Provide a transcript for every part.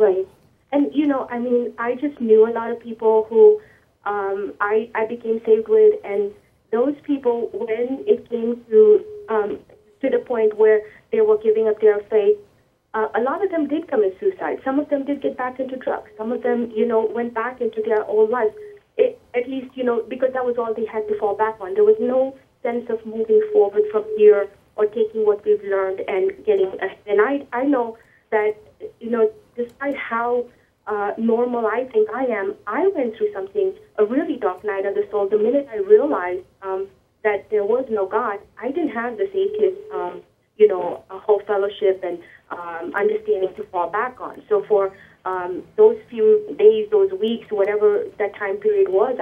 Right. And, you know, I mean, I just knew a lot of people who I became saved with, and those people, when it came to the point where they were giving up their faith, a lot of them did commit suicide. Some of them did get back into drugs. Some of them, you know, went back into their old lives. At least, you know, because that was all they had to fall back on. There was no sense of moving forward from here or taking what we've learned and getting ahead. And I know that, you know, despite how normal I think I am, I went through something, a really dark night of the soul. The minute I realized that there was no God, I didn't have this atheist, you know, a whole fellowship and understanding to fall back on. So for those few days, those weeks, whatever that time period was,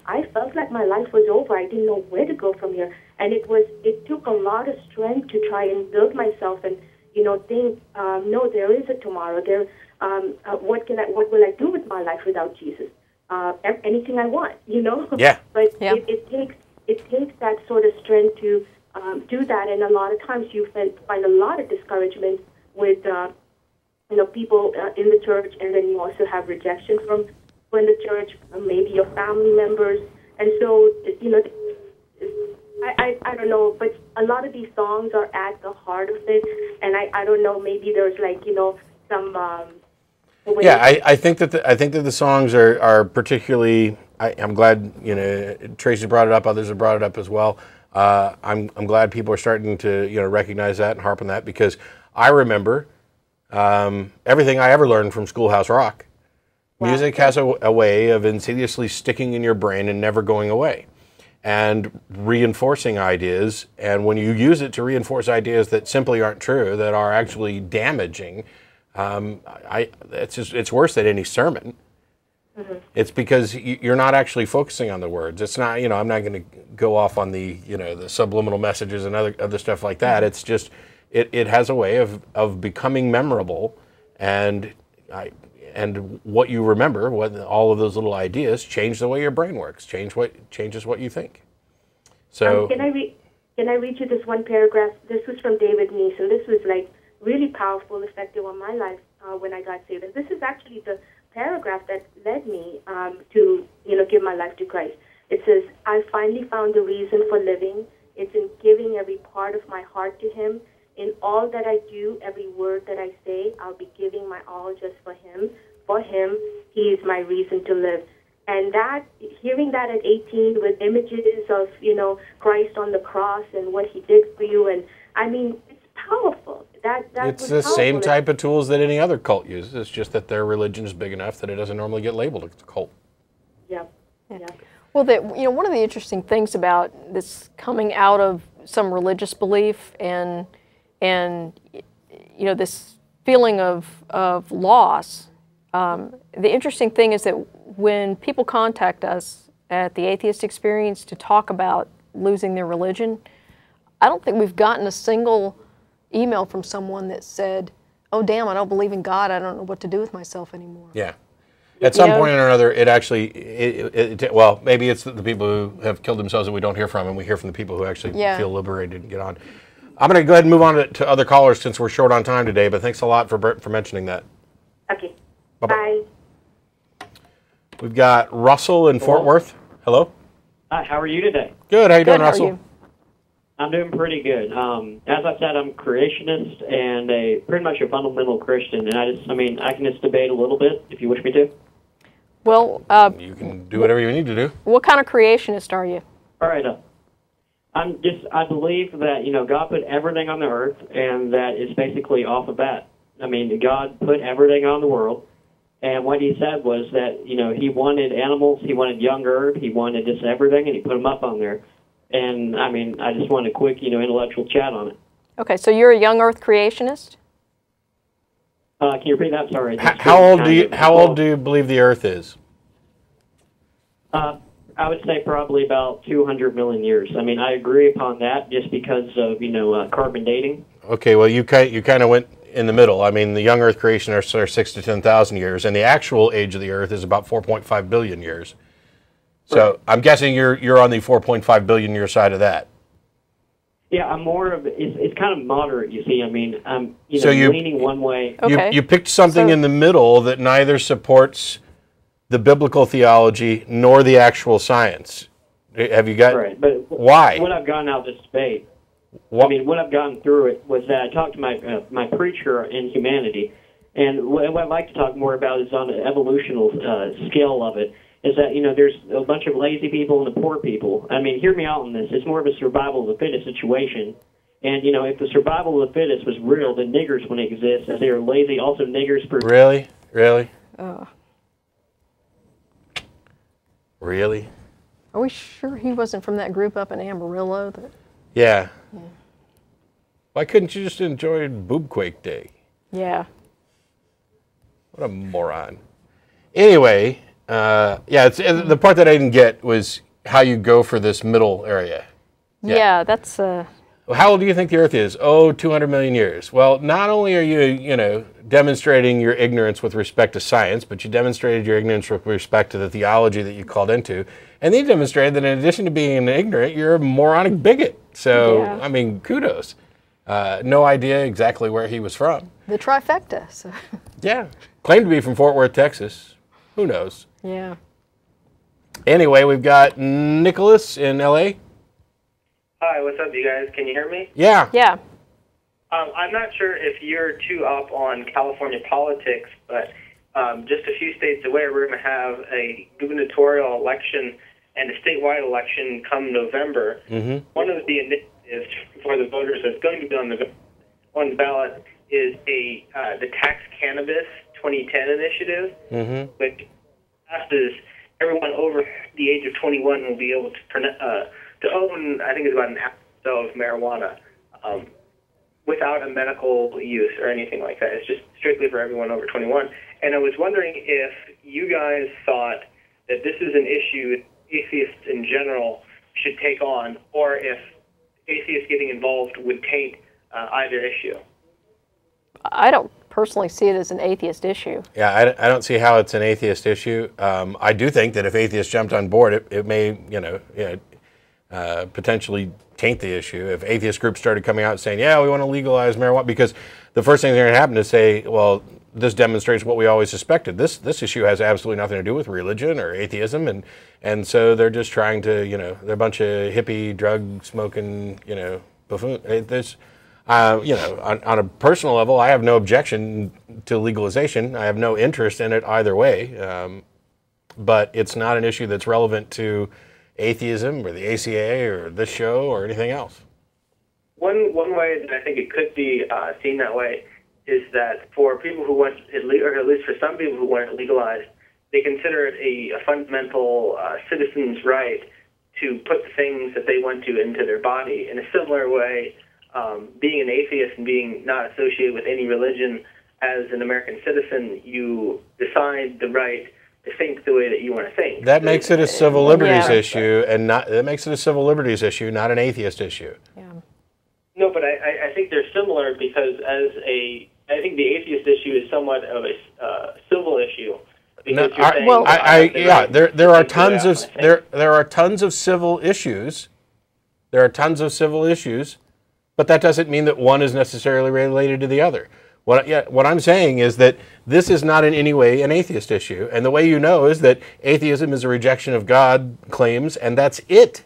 I felt like my life was over. I didn't know where to go from here. And it took a lot of strength to try and build myself and, you know, think, no, there is a tomorrow. What will I do with my life without Jesus? Anything I want, you know? Yeah. But yeah. It takes that sort of strength to do that, and a lot of times you find a lot of discouragement with you know, people in the church, and then you also have rejection from the church, maybe your family members, and so, you know, I don't know, but a lot of these songs are at the heart of it, and I don't know, maybe there's like, you know, some yeah, I think that the songs are particularly. I'm glad, you know, Tracy brought it up. Others have brought it up as well. I'm glad people are starting to, you know, recognize that and harp on that, because I remember everything I ever learned from Schoolhouse Rock. Wow. Music has a way of insidiously sticking in your brain and never going away, and reinforcing ideas. And when you use it to reinforce ideas that simply aren't true, that are actually damaging, it's worse than any sermon. Mm-hmm. It's because you're not actually focusing on the words. It's not, you know, I'm not going to go off on the, you know, the subliminal messages and other stuff like that. Mm-hmm. It's just, it has a way of becoming memorable, and what you remember, all of those little ideas change the way your brain works, changes what you think. So can I read you this one paragraph? This was from David Neese, and this was like really powerful, effective on my life when I got saved. And this is actually the paragraph that led me to, you know, give my life to Christ. It says, "I finally found the reason for living. It's in giving every part of my heart to Him. In all that I do, every word that I say, I'll be giving my all just for Him. For Him, He is my reason to live." And hearing that at 18 with images of, you know, Christ on the cross and what He did for you, and I mean, it's powerful. It's the same type of tools that any other cult uses. It's just that their religion is big enough that it doesn't normally get labeled as a cult. Yeah. Yeah. Well, you know, one of the interesting things about this coming out of some religious belief and you know, this feeling of loss, the interesting thing is that when people contact us at the Atheist Experience to talk about losing their religion, I don't think we've gotten a single email from someone that said, "Oh, damn, I don't believe in God. I don't know what to do with myself anymore." Yeah. At some point or another, it actually, well, maybe it's the people who have killed themselves that we don't hear from, and we hear from the people who actually feel liberated and get on. I'm going to go ahead and move on to other callers since we're short on time today, but thanks a lot for mentioning that. Okay. Bye-bye. Bye. We've got Russell in Fort Worth. Hello. Hi, how are you today? Good. How you doing, Russell? I'm doing pretty good. As I said, I'm a creationist and pretty much a fundamental Christian, and I can just debate a little bit if you wish me to. Well, you can do whatever you need to do. What kind of creationist are you? All right. I believe that, you know, God put everything on the earth, and that is basically off of that. I mean, God put everything on the world, and what He said was that, you know, He wanted animals, He wanted young earth, He wanted just everything, and He put them up on there. And, I mean, I just want a quick, you know, intellectual chat on it. Okay, so you're a young earth creationist? Can you repeat that? Sorry. How old do you believe the earth is? I would say probably about 200 million years. I mean, I agree upon that just because of, you know, carbon dating. Okay, well, you kind of went in the middle. I mean, the young Earth creationists are 6 to 10,000 years, and the actual age of the Earth is about 4.5 billion years. So I'm guessing you're on the 4.5 billion year side of that. Yeah, I'm more of it's kind of moderate. You see, I mean, I'm leaning one way. Okay. You picked something in the middle that neither supports the biblical theology nor the actual science. Have you got right? But why? What I've gotten out of this debate, I mean, what I've gotten through it was that I talked to my preacher in humanity, and what I'd like to talk more about is on the evolutional scale of it. Is that there's a bunch of lazy people and the poor people. I mean, hear me out on this. It's more of a survival of the fittest situation. And if the survival of the fittest was real, then niggers wouldn't exist, as they are lazy. Also, niggers. Really? Oh. Really? Are we sure he wasn't from that group up in Amarillo? Yeah. Why couldn't you just enjoy Boobquake Day? Yeah. What a moron. Anyway, it's the part that I didn't get was how you go for this middle area. Yeah, that's... How old do you think the Earth is? Oh, 200 million years. Well, not only are you, demonstrating your ignorance with respect to science, but you demonstrated your ignorance with respect to the theology that you called into. And they demonstrated that in addition to being ignorant, you're a moronic bigot. So, Yeah. I mean, kudos. No idea exactly where he was from. The trifecta. So. Yeah. Claimed to be from Fort Worth, Texas. Who knows? Yeah. Anyway, we've got Nicholas in L.A. Hi, what's up, you guys? Can you hear me? Yeah. Yeah. I'm not sure if you're too up on California politics, but just a few states away, we're going to have a gubernatorial election and a statewide election come November. Mm-hmm. One of the initiatives for the voters that's going to be on the ballot is the Tax Cannabis 2010 initiative, which passes everyone over the age of 21 will be able to own, I think it's about an ounce of marijuana without a medical use or anything like that. It's just strictly for everyone over 21. And I was wondering if you guys thought that this is an issue atheists in general should take on, or if atheists getting involved would taint either issue. I don't personally see it as an atheist issue. Yeah, I don't see how it's an atheist issue. I do think that if atheists jumped on board, it may, potentially taint the issue. If atheist groups started coming out and saying, yeah, we want to legalize marijuana, because the first thing that's going to happen is say, well, this demonstrates what we always suspected. This issue has absolutely nothing to do with religion or atheism, and so they're just trying to, they're a bunch of hippie, drug-smoking, buffoon. On a personal level, I have no objection to legalization. I have no interest in it either way, but it's not an issue that's relevant to atheism or the ACA or this show or anything else. One way that I think it could be seen that way is that for people who want it, or at least for some people who want it legalized, they consider it a fundamental citizen's right to put the things that they want to into their body. In a similar way, being an atheist and being not associated with any religion, as an American citizen, you decide the right to think the way that you want to think. That makes it a civil liberties issue, and that makes it a civil liberties issue, not an atheist issue. Yeah. No, but I think they're similar because I think the atheist issue is somewhat of a civil issue. No, there are tons of civil issues. There are tons of civil issues, but that doesn't mean that one is necessarily related to the other. What I'm saying is that this is not in any way an atheist issue, and the way you know is that atheism is a rejection of God claims, and that's it.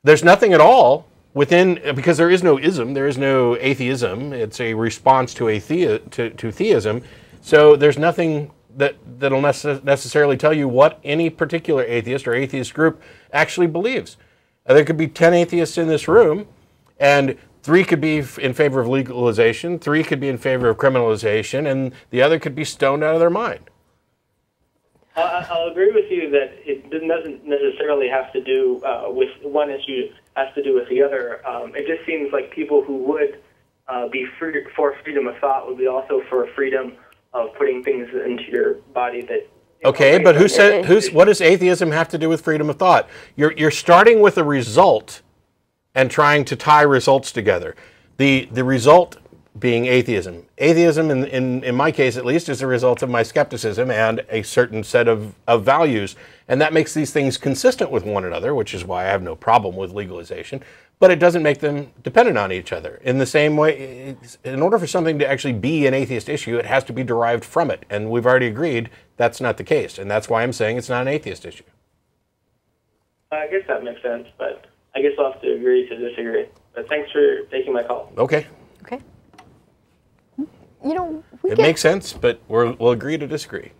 There's nothing at all within, because there is no ism, there is no atheism. It's a response to to theism. So there's nothing that'll necessarily tell you what any particular atheist or atheist group actually believes. There could be 10 atheists in this room, and 3 could be in favor of legalization, 3 could be in favor of criminalization, and the other could be stoned out of their mind. I'll agree with you that it doesn't necessarily have to do with one issue, has to do with the other. It just seems like people who would be for freedom of thought would be also for freedom of putting things into your body that... Okay, but what does atheism have to do with freedom of thought? You're starting with a result and trying to tie results together. The result being atheism. Atheism, in my case at least, is a result of my skepticism and a certain set of values. And that makes these things consistent with one another, which is why I have no problem with legalization. but it doesn't make them dependent on each other. In the same way, in order for something to actually be an atheist issue, it has to be derived from it. And we've already agreed that's not the case. And that's why I'm saying it's not an atheist issue. I guess that makes sense, but I guess I'll have to agree to disagree. But thanks for taking my call. Okay. Okay. You know, it makes sense, but we'll agree to disagree.